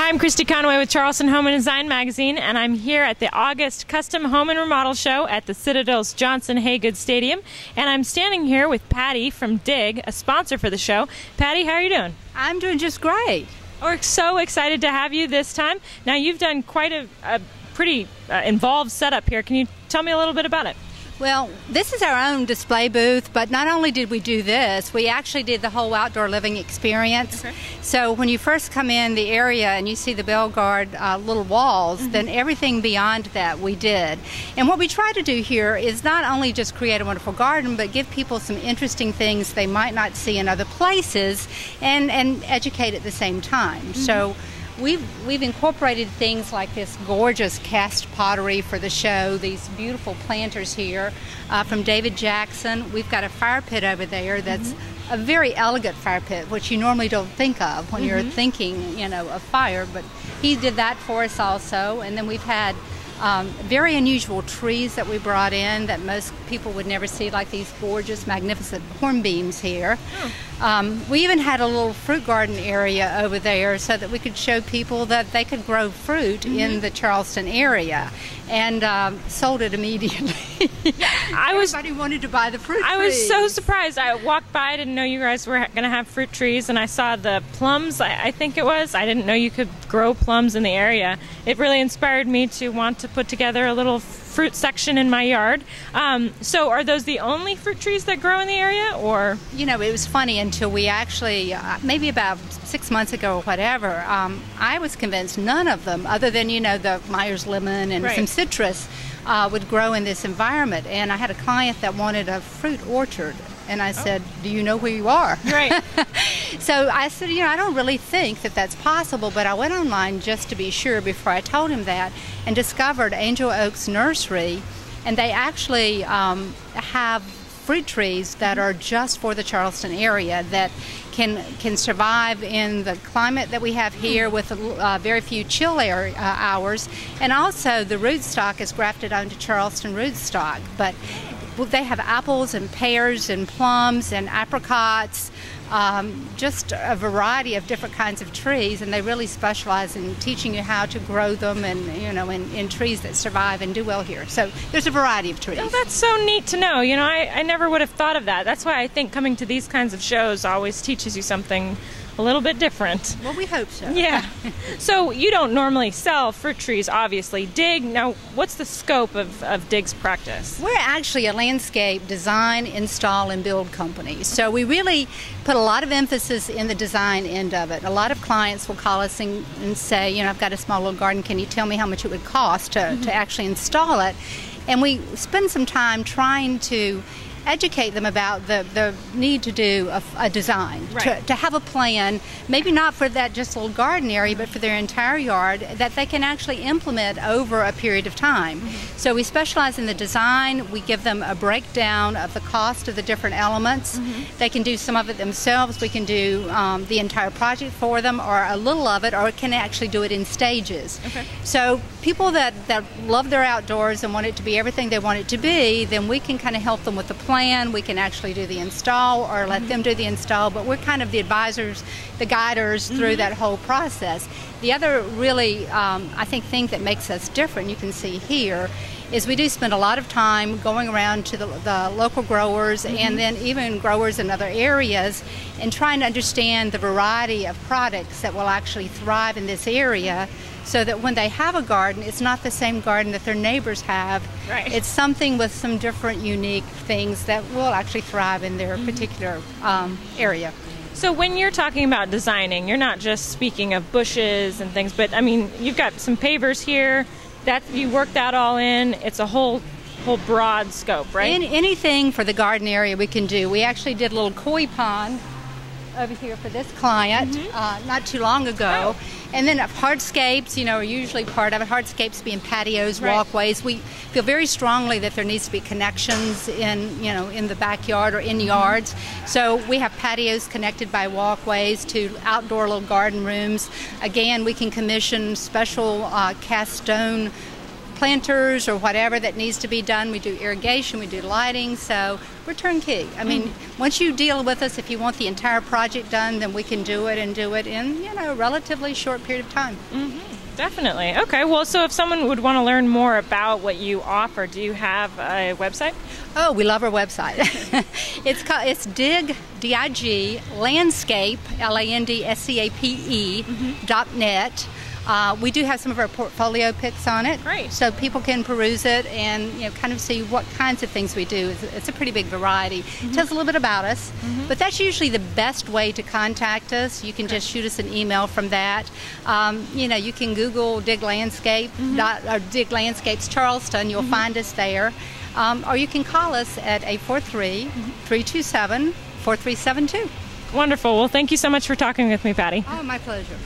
Hi, I'm Christy Conway with Charleston Home and Design Magazine, and I'm here at the August Custom Home and Remodel Show at the Citadel's Johnson Hagood Stadium. And I'm standing here with Patty from D.I.G, a sponsor for the show. Patty, how are you doing? I'm doing just great. We're so excited to have you this time. Now, you've done quite a pretty involved setup here. Can you tell me a little bit about it? Well, this is our own display booth, but not only did we do this, we actually did the whole outdoor living experience. Okay. So when you first come in the area and you see the Bellegarde little walls, then everything beyond that we did. And what we try to do here is not only just create a wonderful garden, but give people some interesting things they might not see in other places and educate at the same time. So We've incorporated things like this gorgeous cast pottery for the show, these beautiful planters here from David Jackson. We've got a fire pit over there that's a very elegant fire pit, which you normally don't think of when you're thinking, of fire, but he did that for us also. And then we've had very unusual trees that we brought in that most people would never see, like these gorgeous, magnificent hornbeams here. We even had a little fruit garden area over there so that we could show people that they could grow fruit in the Charleston area, and sold it immediately. Everybody wanted to buy the fruit trees. I was so surprised. I walked by, I didn't know you guys were going to have fruit trees, and I saw the plums, I think it was. I didn't know you could grow plums in the area. It really inspired me to want to put together a little fruit section in my yard. So are those the only fruit trees that grow in the area, or? It was funny until we actually, maybe about 6 months ago or whatever, I was convinced none of them, other than, the Myers lemon and some citrus, would grow in this environment. And I had a client that wanted a fruit orchard. And I said, do you know where you are? Right. So I said, I don't really think that that's possible, but I went online just to be sure before I told him that, and discovered Angel Oaks Nursery, and they actually have fruit trees that are just for the Charleston area that can survive in the climate that we have here with very few chill hours, and also the rootstock is grafted onto Charleston rootstock. But they have apples and pears and plums and apricots, just a variety of different kinds of trees, and they really specialize in teaching you how to grow them and, in trees that survive and do well here. So there's a variety of trees. Oh, that's so neat to know. I never would have thought of that. That's why I think coming to these kinds of shows always teaches you something a little bit different. Well, we hope so. Yeah. So you don't normally sell fruit trees, obviously. D.I.G, now what's the scope of D.I.G's practice? We're actually a landscape design, install, and build company. So we really put a lot of emphasis in the design end of it. A lot of clients will call us and say, I've got a small little garden, can you tell me how much it would cost to actually install it? And we spend some time trying to educate them about the need to do a design, to have a plan, maybe not for that just little garden area, but for their entire yard, that they can actually implement over a period of time. So we specialize in the design. We give them a breakdown of the cost of the different elements. They can do some of it themselves. We can do the entire project for them, or a little of it, or can actually do it in stages. So people that love their outdoors and want it to be everything they want it to be, then we can kind of help them with the plan. We can actually do the install or let them do the install, but we're kind of the advisors, the guiders through that whole process. The other really, I think, thing that makes us different, you can see here, is we do spend a lot of time going around to the local growers and then even growers in other areas and trying to understand the variety of products that will actually thrive in this area, so that when they have a garden, it's not the same garden that their neighbors have. Right. It's something with some different unique things that will actually thrive in their particular area. So when you're talking about designing, you're not just speaking of bushes and things, but you've got some pavers here that you worked that all in. It's a whole broad scope, right? Anything for the garden area we can do. We actually did a little koi pond over here for this client not too long ago. And then hardscapes, are usually part of it. Hardscapes being patios, walkways. We feel very strongly that there needs to be connections in the backyard or in yards. So we have patios connected by walkways to outdoor little garden rooms. Again, we can commission special cast stone planters or whatever that needs to be done. We do irrigation, we do lighting, so we're turnkey. I mean, once you deal with us, if you want the entire project done, then we can do it in, a relatively short period of time. Definitely. Okay, well, so if someone would want to learn more about what you offer, do you have a website? Oh, we love our website. It's D.I.G, landscape, landscape.net. We do have some of our portfolio picks on it. Great. So people can peruse it and kind of see what kinds of things we do. It's a pretty big variety. It tells a little bit about us, but that's usually the best way to contact us. You can just shoot us an email from that. You can Google Dig Landscape or Dig Landscapes Charleston. You'll find us there. Or you can call us at 843-327-4372. Wonderful. Well, thank you so much for talking with me, Patty. Oh, my pleasure.